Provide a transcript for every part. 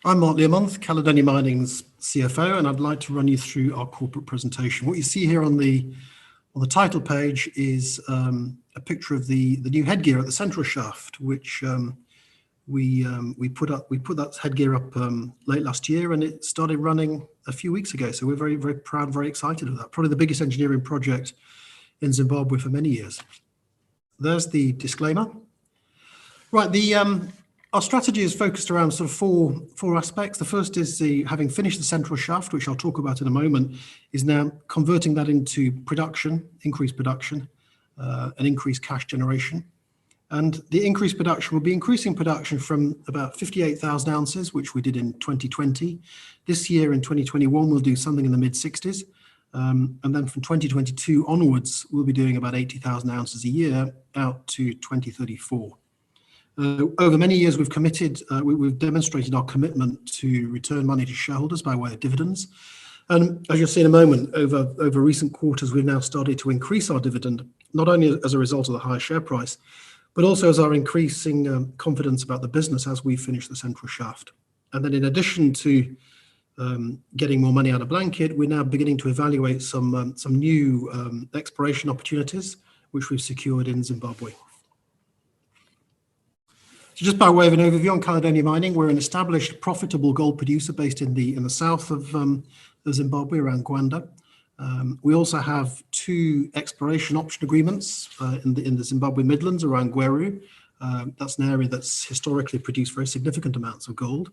I'm Mark Learmonth, Caledonia Mining's CFO, and I'd like to run you through our corporate presentation. What you see here on the title page is a picture of the new headgear at the central shaft, which we put that headgear up late last year, and it started running a few weeks ago. So we're very, very proud, very excited of that. Probably the biggest engineering project in Zimbabwe for many years. There's the disclaimer. Right, our strategy is focused around sort of four aspects. The first is having finished the central shaft, which I'll talk about in a moment, is now converting that into production, increased production, and increased cash generation. And the increased production will be increasing production from about 58,000 ounces, which we did in 2020. This year in 2021, we'll do something in the mid-60s. And then from 2022 onwards, we'll be doing about 80,000 ounces a year out to 2034. Over many years, we've demonstrated our commitment to return money to shareholders by way of dividends. And as you'll see in a moment, over recent quarters, we've now started to increase our dividend, not only as a result of the higher share price, but also as our increasing confidence about the business as we finish the central shaft. And then in addition to getting more money out of Blanket, we're now beginning to evaluate some new exploration opportunities, which we've secured in Zimbabwe. So just by way of an overview on Caledonia Mining, we're an established, profitable gold producer based in the south of Zimbabwe, around Gwanda. We also have two exploration option agreements in the Zimbabwe Midlands around Gweru. That's an area that's historically produced very significant amounts of gold.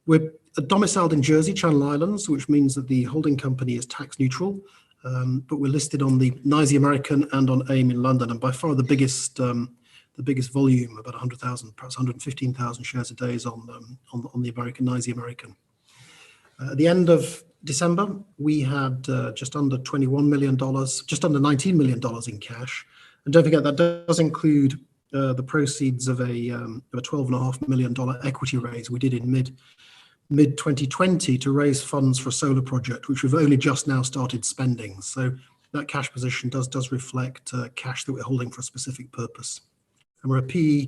We're domiciled in Jersey, Channel Islands, which means that the holding company is tax neutral, but we're listed on the NYSE American and on AIM in London, and by far the biggest volume, about 100,000, perhaps 115,000 shares a day is on the American NYSE American. At the end of December, we had just under $21 million, just under $19 million in cash. And don't forget, that does include the proceeds of a $12.5 million equity raise we did in mid-2020 to raise funds for a solar project, which we've only just now started spending. So that cash position does reflect cash that we're holding for a specific purpose. And we're a PE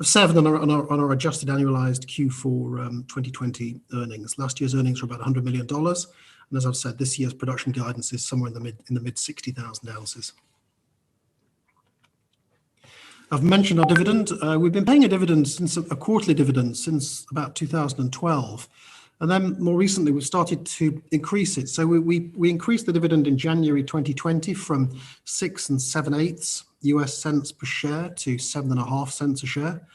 of 7 on our adjusted annualized Q4 2020 earnings. Last year's earnings were about $100 million. And as I've said, this year's production guidance is somewhere in the mid 60,000 ounces. I've mentioned our dividend. We've been paying a quarterly dividend since about 2012. And then more recently, we've started to increase it. So we increased the dividend in January 2020 from 6 7/8 US cents per share to 7.5 cents a share.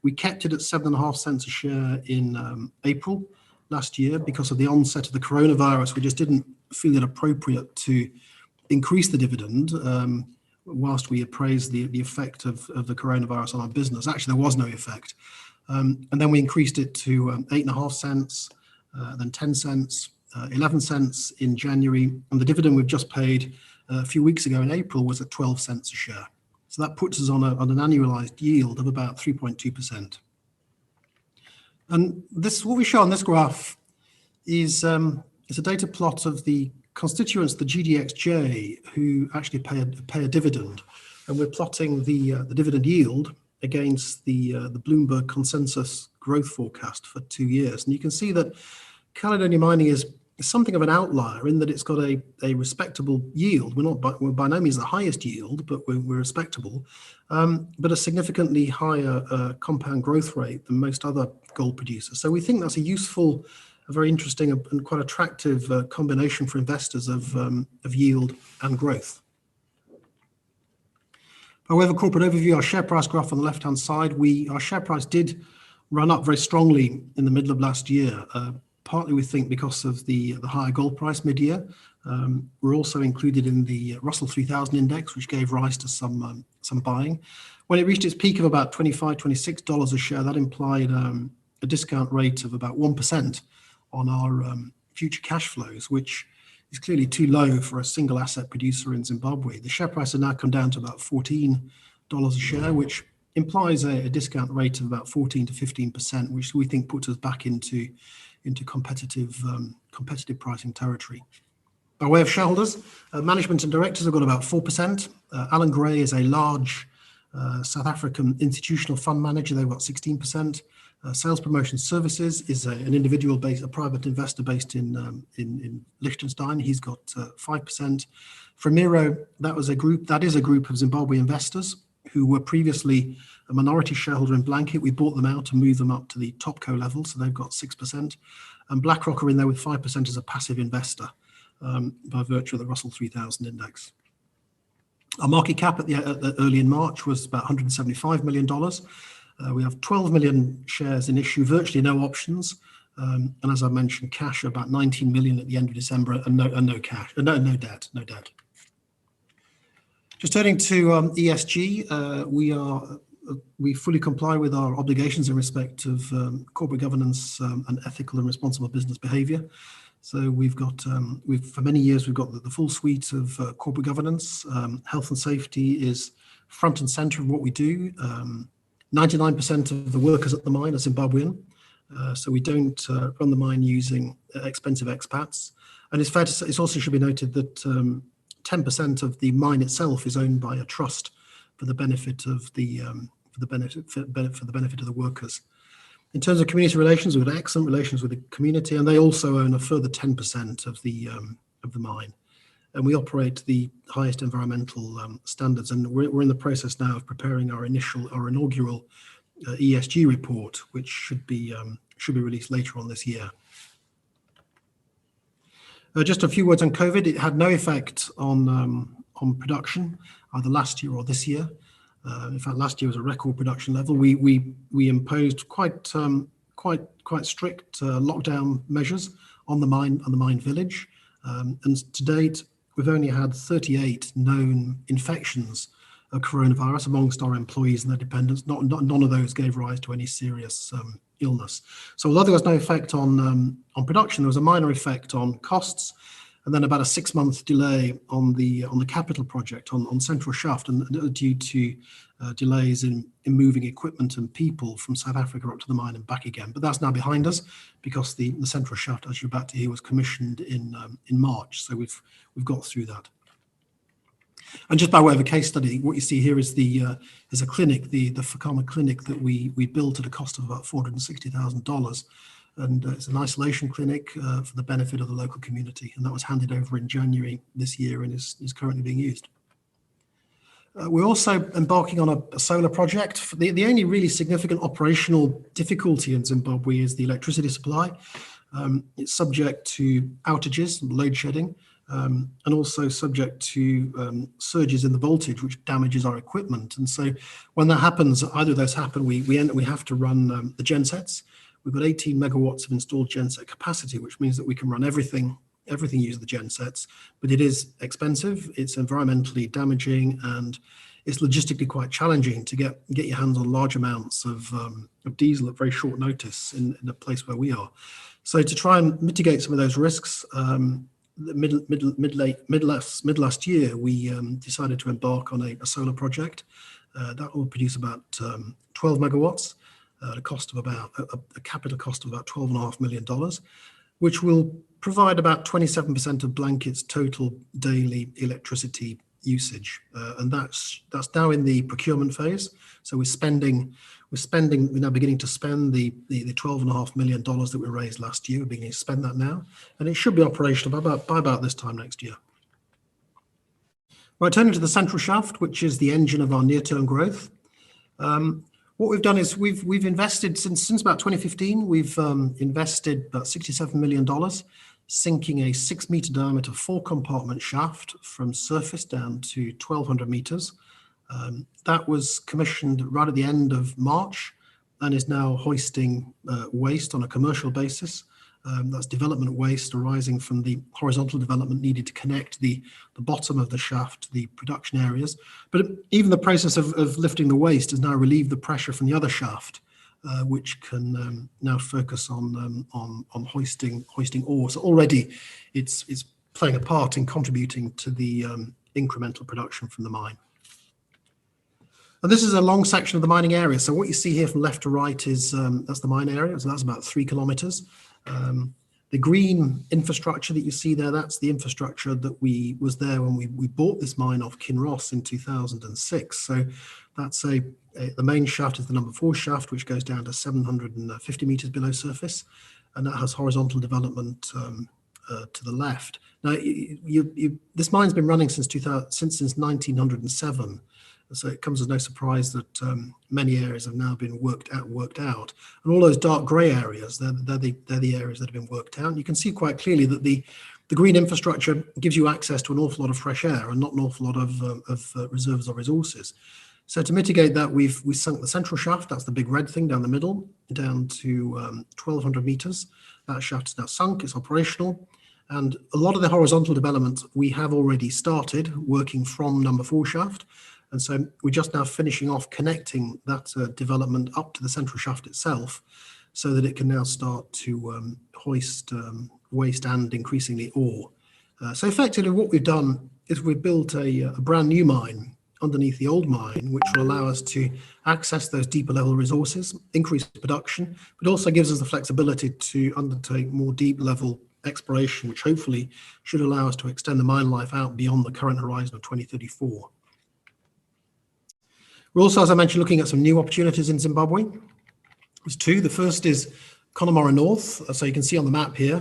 We kept it at 7.5 cents a share in April last year because of the onset of the coronavirus. We just didn't feel it appropriate to increase the dividend whilst we appraised the effect of the coronavirus on our business. Actually, there was no effect. And then we increased it to 8.5 cents, then 10 cents, 11 cents in January. And the dividend we've just paid a few weeks ago in April was at 12 cents a share. So that puts us on an annualized yield of about 3.2%. And what we show on this graph is a data plot of the constituents, the GDXJ, who actually pay a dividend. And we're plotting the dividend yield against the Bloomberg consensus growth forecast for 2 years. And you can see that Caledonia Mining is something of an outlier in that it's got a respectable yield. We're by no means the highest yield, but we're respectable, but a significantly higher compound growth rate than most other gold producers. So we think that's a useful, a very interesting and quite attractive combination for investors of yield and growth. However, corporate overview, our share price graph on the left-hand side, our share price did run up very strongly in the middle of last year. Partly, we think, because of the higher gold price mid-year. We're also included in the Russell 3000 index, which gave rise to some buying. When it reached its peak of about $25, $26 a share, that implied a discount rate of about 1% on our future cash flows, which is clearly too low for a single asset producer in Zimbabwe. The share price has now come down to about $14 a share, which implies a discount rate of about 14 to 15%, which we think puts us back into competitive pricing territory. By way of shareholders, management and directors have got about 4%. Alan Gray is a large South African institutional fund manager. They've got 16%. Sales Promotion Services is an individual based, a private investor based in Liechtenstein. He's got 5%. Framiro, that is a group of Zimbabwe investors who were previously a minority shareholder in Blanket. We bought them out and moved them up to the top co level, so they've got 6%. And BlackRock are in there with 5% as a passive investor by virtue of the Russell 3000 index. Our market cap early in March was about $175 million. We have 12 million shares in issue, virtually no options. And as I mentioned, cash about 19 million at the end of December and no cash, no debt. Just turning to ESG, we fully comply with our obligations in respect of corporate governance and ethical and responsible business behavior. So we've got, for many years, we've got the full suite of corporate governance. Health and safety is front and center of what we do. 99% of the workers at the mine are Zimbabwean. So we don't run the mine using expensive expats. And it's fair to say, it also should be noted that 10% of the mine itself is owned by a trust for the benefit of the benefit of the workers. In terms of community relations, we've got excellent relations with the community, and they also own a further 10% of the mine. And we operate the highest environmental standards, and we're in the process now of preparing our inaugural ESG report, which should be released later on this year. Just a few words on COVID. It had no effect on production either last year or this year. In fact, last year was a record production level. We imposed quite strict lockdown measures on the mine village, and to date we've only had 38 known infections of coronavirus amongst our employees and their dependents. None of those gave rise to any serious illness. So although there was no effect on production, there was a minor effect on costs, and then about a 6-month delay on the capital project on Central Shaft, and due to delays in moving equipment and people from South Africa up to the mine and back again. But that's now behind us because the Central Shaft, as you're about to hear, was commissioned in March. So we've got through that. And just by way of a case study, what you see here is a clinic, the Fakama clinic that we built at a cost of about $460,000. And it's an isolation clinic for the benefit of the local community. And that was handed over in January this year and is currently being used. We're also embarking on a solar project. The only really significant operational difficulty in Zimbabwe is the electricity supply. It's subject to outages, load shedding, and also subject to surges in the voltage, which damages our equipment. And so when that happens, either of those happen, we have to run the gensets. We've got 18 megawatts of installed genset capacity, which means that we can run everything uses the gensets, but it is expensive, it's environmentally damaging, and it's logistically quite challenging to get your hands on large amounts of diesel at very short notice in a place where we are. So to try and mitigate some of those risks, mid last year, we decided to embark on a solar project that will produce about 12 megawatts at a capital cost of about $12.5 million, which will provide about 27% of Blanket's total daily electricity usage, and that's now in the procurement phase. So we're now beginning to spend the $12.5 million that we raised last year. We're beginning to spend that now, and it should be operational by about this time next year. Right, turning to the Central Shaft, which is the engine of our near-term growth. What we've done is we've invested since about 2015. We've invested about $67 million, sinking a 6-meter diameter 4-compartment shaft from surface down to 1,200 meters. That was commissioned right at the end of March and is now hoisting waste on a commercial basis. That's development waste arising from the horizontal development needed to connect the bottom of the shaft to the production areas. But even the process of lifting the waste has now relieved the pressure from the other shaft, which can now focus on hoisting ore. So already it's playing a part in contributing to the incremental production from the mine. And this is a long section of the mining area. So what you see here from left to right is that's the mine area. So that's about 3 kilometers. The green infrastructure that you see there, that's the infrastructure that was there when we bought this mine off Kinross in 2006. So that's the main shaft is the number 4 shaft, which goes down to 750 meters below surface, and that has horizontal development to the left. Now, this mine's been running since 1907. So it comes as no surprise that many areas have now been worked out. And all those dark grey areas, they're the areas that have been worked out. And you can see quite clearly that the green infrastructure gives you access to an awful lot of fresh air and not an awful lot of reserves or resources. So to mitigate that, we sunk the central shaft, that's the big red thing down the middle, down to 1,200 meters. That shaft is now sunk, it's operational. And a lot of the horizontal development we have already started working from number 4 shaft. And so we're just now finishing off connecting that development up to the central shaft itself so that it can now start to hoist waste and increasingly ore. So effectively what we've done is we've built a brand new mine underneath the old mine, which will allow us to access those deeper level resources, increase production, but also gives us the flexibility to undertake more deep level exploration, which hopefully should allow us to extend the mine life out beyond the current horizon of 2034. We're also, as I mentioned, looking at some new opportunities in Zimbabwe. There's 2. The first is Connemara North. So you can see on the map here,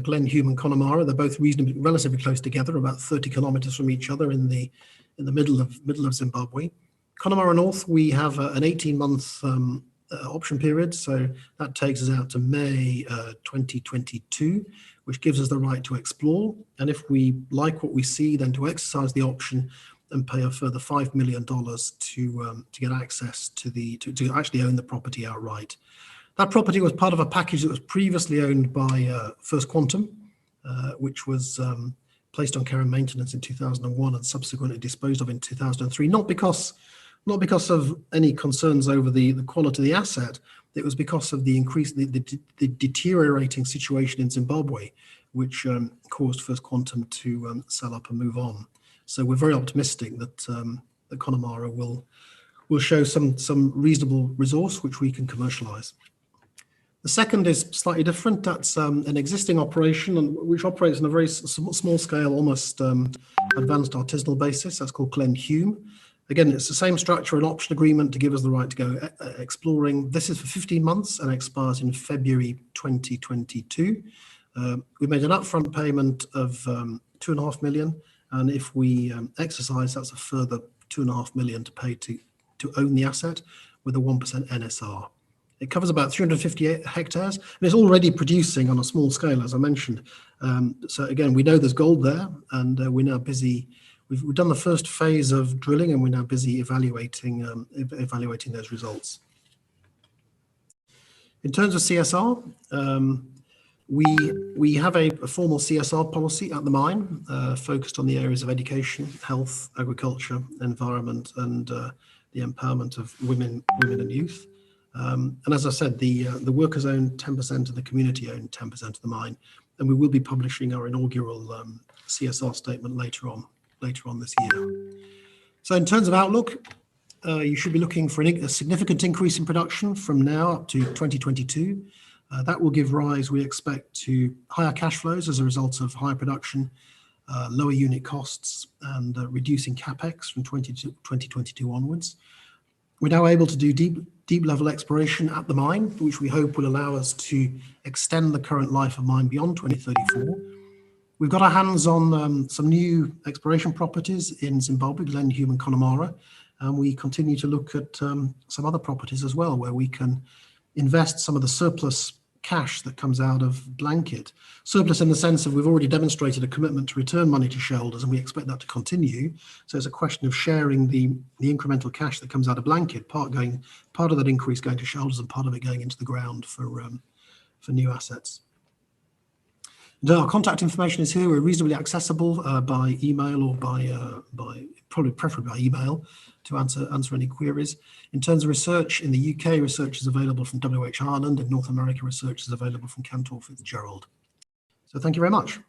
Glen, Hume and Connemara. They're both relatively close together, about 30 kilometers from each other in the middle of Zimbabwe. Connemara North, we have an 18-month option period. So that takes us out to May 2022, which gives us the right to explore. And if we like what we see, then to exercise the option and pay a further $5 million to get access to actually own the property outright. That property was part of a package that was previously owned by First Quantum, which was placed on care and maintenance in 2001 and subsequently disposed of in 2003. Not because of any concerns over the quality of the asset. It was because of the deteriorating situation in Zimbabwe, which caused First Quantum to sell up and move on. So we're very optimistic that Connemara will show some reasonable resource which we can commercialize. The second is slightly different. That's an existing operation which operates on a very small scale, almost advanced artisanal basis. That's called Glen Hume. Again, it's the same structure, an option agreement to give us the right to go exploring. This is for 15 months and expires in February 2022. We made an upfront payment of $2.5 million. And if we exercise, that's a further $2.5 million to pay to own the asset with a 1% NSR. It covers about 358 hectares, and it's already producing on a small scale, as I mentioned. So again, we know there's gold there, and we're now busy. We've done the first phase of drilling, and we're now busy evaluating those results. In terms of CSR, we have a formal CSR policy at the mine, focused on the areas of education, health, agriculture, environment, and the empowerment of women and youth. And as I said, the workers own 10% and the community own 10% of the mine, and we will be publishing our inaugural CSR statement later on this year. So in terms of outlook, you should be looking for a significant increase in production from now up to 2022. That will give rise, we expect, to higher cash flows as a result of higher production, lower unit costs, and reducing capex from 2022 onwards. We're now able to do deep level exploration at the mine, which we hope will allow us to extend the current life of mine beyond 2034. We've got our hands on some new exploration properties in Zimbabwe, Glen, Hume and Connemara, and we continue to look at some other properties as well, where we can invest some of the surplus cash that comes out of Blanket. Surplus in the sense of we've already demonstrated a commitment to return money to shareholders, and we expect that to continue. So it's a question of sharing the incremental cash that comes out of Blanket, part of that increase going to shareholders and part of it going into the ground for new assets. And our contact information is here. We're reasonably accessible by email or preferably by email to answer any queries. In terms of research, in the UK, research is available from WH Ireland. In North America, research is available from Cantor Fitzgerald. So thank you very much.